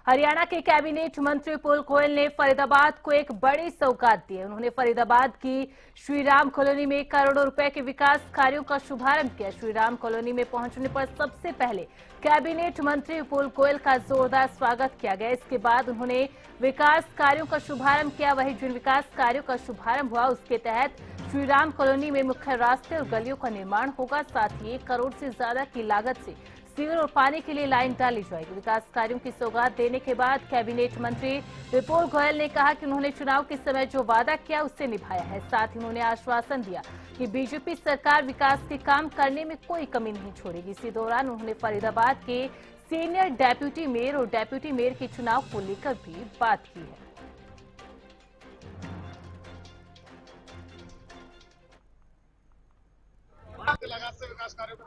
हरियाणा के कैबिनेट मंत्री विपुल गोयल ने फरीदाबाद को एक बड़ी सौगात दी है। उन्होंने फरीदाबाद की श्रीराम कॉलोनी में करोड़ों रुपए के विकास कार्यों का शुभारंभ किया। श्रीराम कॉलोनी में पहुंचने पर सबसे पहले कैबिनेट मंत्री विपुल गोयल का जोरदार स्वागत किया गया। इसके बाद उन्होंने विकास कार्यों का शुभारंभ किया। वहीं जिन विकास कार्यों का शुभारंभ हुआ उसके तहत श्रीराम कॉलोनी में मुख्य रास्ते और गलियों का निर्माण होगा। साथ ही 1 करोड़ से ज्यादा की लागत से सीवर और पानी के लिए लाइन डाली जाएगी। विकास कार्यों की सौगात देने के बाद कैबिनेट मंत्री विपुल गोयल ने कहा कि उन्होंने चुनाव के समय जो वादा किया उससे निभाया है। साथ ही उन्होंने आश्वासन दिया कि बीजेपी सरकार विकास के काम करने में कोई कमी नहीं छोड़ेगी। इसी दौरान उन्होंने फरीदाबाद के सीनियर डेप्यूटी मेयर और डेप्यूटी मेयर के चुनाव को लेकर भी बात की है।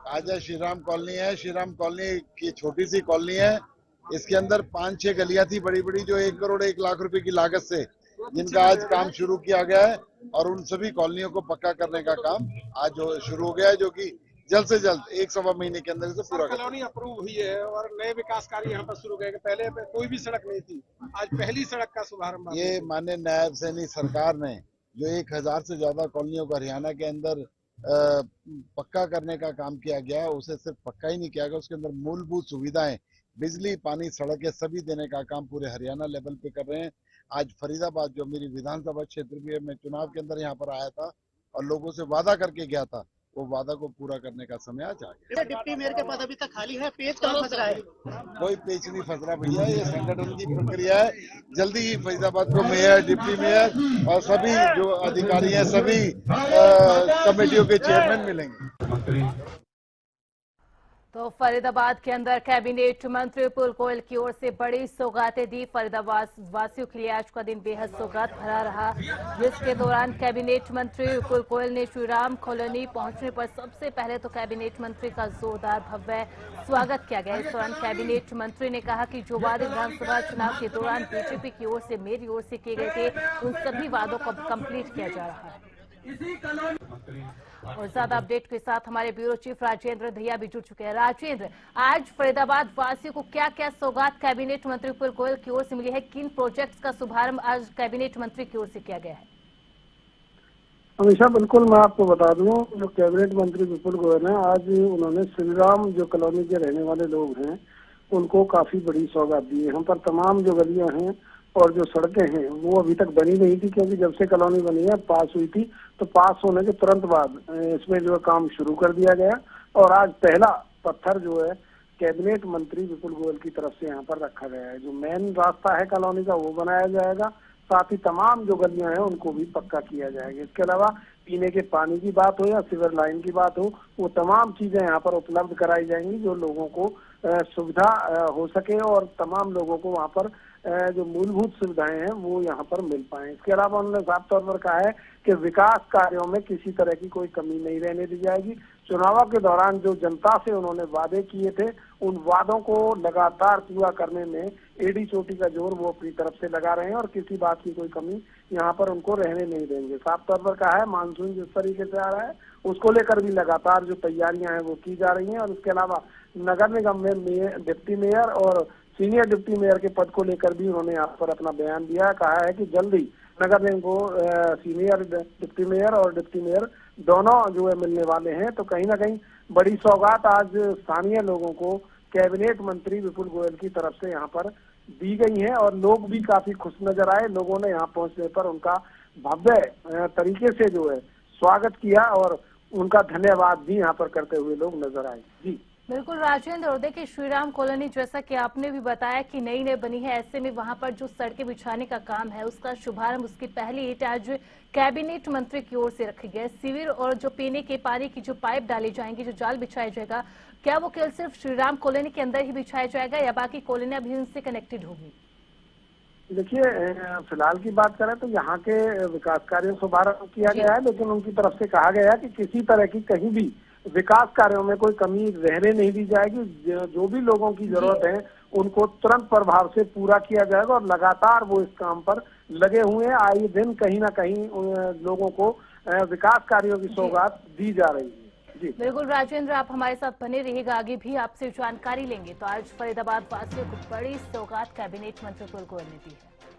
आज श्रीराम कॉलोनी है। श्रीराम कॉलोनी की छोटी सी कॉलोनी है। इसके अंदर 5-6 गलियां थी बड़ी बड़ी, जो 1 करोड़ 1 लाख रुपए की लागत से जिनका आज काम शुरू किया गया है, और उन सभी कॉलोनियों को पक्का करने का काम आज शुरू हो गया है, जो कि जल्द से जल्द 1-1.25 महीने के अंदर से पूरा कॉलोनी अप्रूव हुई है और नए विकास कार्य यहाँ पर शुरू गए। पहले कोई भी सड़क नहीं थी, आज पहली सड़क का शुभारंभ। ये माननीय नायब सैनी सरकार ने जो 1000 से ज्यादा कॉलोनियों को हरियाणा के अंदर पक्का करने का काम किया गया है, उसे सिर्फ पक्का ही नहीं किया गया, उसके अंदर मूलभूत सुविधाएं, बिजली, पानी, सड़कें सभी देने का काम पूरे हरियाणा लेवल पे कर रहे हैं। आज फरीदाबाद जो मेरी विधानसभा क्षेत्र भी है, मैं चुनाव के अंदर यहाँ पर आया था और लोगों से वादा करके गया था, वो वादा को पूरा करने का समय आज आ गया। डिप्टी मेयर के पद अभी तक खाली है, पेच कहाँ फंस रहा है? कोई पेच नहीं फंस रहा भैया, ये संगठन की प्रक्रिया है। जल्दी ही फरीदाबाद को मेयर, डिप्टी मेयर और सभी जो अधिकारी हैं, सभी कमेटियों के चेयरमैन मिलेंगे। तो फरीदाबाद के अंदर कैबिनेट मंत्री विपुल गोयल की ओर से बड़ी सौगातें दी। फरीदाबाद वासियों के लिए आज का दिन बेहद सौगात भरा रहा, जिसके दौरान कैबिनेट मंत्री विपुल गोयल ने श्रीराम कॉलोनी पहुंचने पर सबसे पहले तो कैबिनेट मंत्री का जोरदार भव्य स्वागत किया गया। इस दौरान कैबिनेट मंत्री ने कहा कि जो वादे विधानसभा चुनाव के दौरान बीजेपी की ओर से, मेरी ओर से किए गए थे, उन सभी वादों को कंप्लीट किया जा रहा है। और ज्यादा अपडेट के साथ हमारे ब्यूरो चीफ राजेंद्र दहिया भी जुड़ चुके हैं। राजेंद्र, आज फरीदाबाद वासियों को क्या क्या सौगात कैबिनेट मंत्री विपुल गोयल की ओर से मिली है? किन प्रोजेक्ट्स का शुभारंभ आज कैबिनेट मंत्री की ओर से किया गया है? हमेशा बिल्कुल मैं आपको बता दूं, जो कैबिनेट मंत्री विपुल गोयल है, आज उन्होंने श्रीराम जो कॉलोनी के रहने वाले लोग हैं उनको काफी बड़ी सौगात दी है। यहाँ पर तमाम जो गलियां हैं और जो सड़कें हैं वो अभी तक बनी नहीं थी, क्योंकि जब से कॉलोनी बनी है, पास हुई थी, तो पास होने के तुरंत बाद इसमें जो है काम शुरू कर दिया गया। और आज पहला पत्थर जो है कैबिनेट मंत्री विपुल गोयल की तरफ से यहाँ पर रखा गया है। जो मेन रास्ता है कॉलोनी का वो बनाया जाएगा, साथ ही तमाम जो गलियां हैं उनको भी पक्का किया जाएगा। इसके अलावा पीने के पानी की बात हो या सीवर लाइन की बात हो, वो तमाम चीजें यहाँ पर उपलब्ध कराई जाएंगी, जो लोगों को सुविधा हो सके और तमाम लोगों को वहाँ पर जो मूलभूत सुविधाएं हैं वो यहाँ पर मिल पाए। इसके अलावा उन्होंने साफ तौर पर कहा है कि विकास कार्यों में किसी तरह की कोई कमी नहीं रहने दी जाएगी। चुनावों के दौरान जो जनता से उन्होंने वादे किए थे, उन वादों को लगातार पूरा करने में एडी चोटी का जोर वो अपनी तरफ से लगा रहे हैं और किसी बात की कोई कमी यहाँ पर उनको रहने नहीं देंगे। साफ तौर पर कहा है, मानसून जिस तरीके से आ रहा है उसको लेकर भी लगातार जो तैयारियां हैं वो की जा रही हैं। और इसके अलावा नगर निगम में डिप्टी मेयर और सीनियर डिप्टी मेयर के पद को लेकर भी उन्होंने यहाँ पर अपना बयान दिया। कहा है कि जल्द ही नगर निगम को सीनियर डिप्टी मेयर और डिप्टी मेयर दोनों जो है मिलने वाले हैं। तो कहीं ना कहीं बड़ी सौगात आज स्थानीय लोगों को कैबिनेट मंत्री विपुल गोयल की तरफ से यहाँ पर दी गई है और लोग भी काफी खुश नजर आए। लोगों ने यहाँ पहुंचने पर उनका भव्य तरीके से जो है स्वागत किया और उनका धन्यवाद भी यहाँ पर करते हुए लोग नजर आए। जी बिल्कुल राजेंद्र, और देखिए श्रीराम कॉलोनी जैसा कि आपने भी बताया कि नई नई बनी है, ऐसे में वहां पर जो सड़कें बिछाने का काम है उसका शुभारंभ, उसकी पहली ईंट आज कैबिनेट मंत्री की ओर से रखी गई। सीवर और जो पीने के पानी की जो पाइप डाली जाएंगी, जो जाल बिछाया जाएगा, क्या वो केवल सिर्फ श्रीराम कॉलोनी के अंदर ही बिछाया जाएगा या बाकी कॉलोनियां भी उनसे कनेक्टेड होगी? देखिए, फिलहाल की बात करें तो यहाँ के विकास कार्यों से शुभारंभ किया गया है, लेकिन उनकी तरफ से कहा गया है कि किसी तरह की कहीं भी विकास कार्यों में कोई कमी रहने नहीं दी जाएगी। जो भी लोगों की जरूरत है उनको तुरंत प्रभाव से पूरा किया जाएगा और लगातार वो इस काम पर लगे हुए हैं। आए दिन कहीं ना कहीं लोगों को विकास कार्यों की सौगात दी जा रही है। जी बिल्कुल राजेंद्र, आप हमारे साथ बने रहिएगा, आगे भी आपसे जानकारी लेंगे। तो आज फरीदाबाद वासियों को बड़ी सौगात कैबिनेट मंत्री पुल गोयल ने दी है।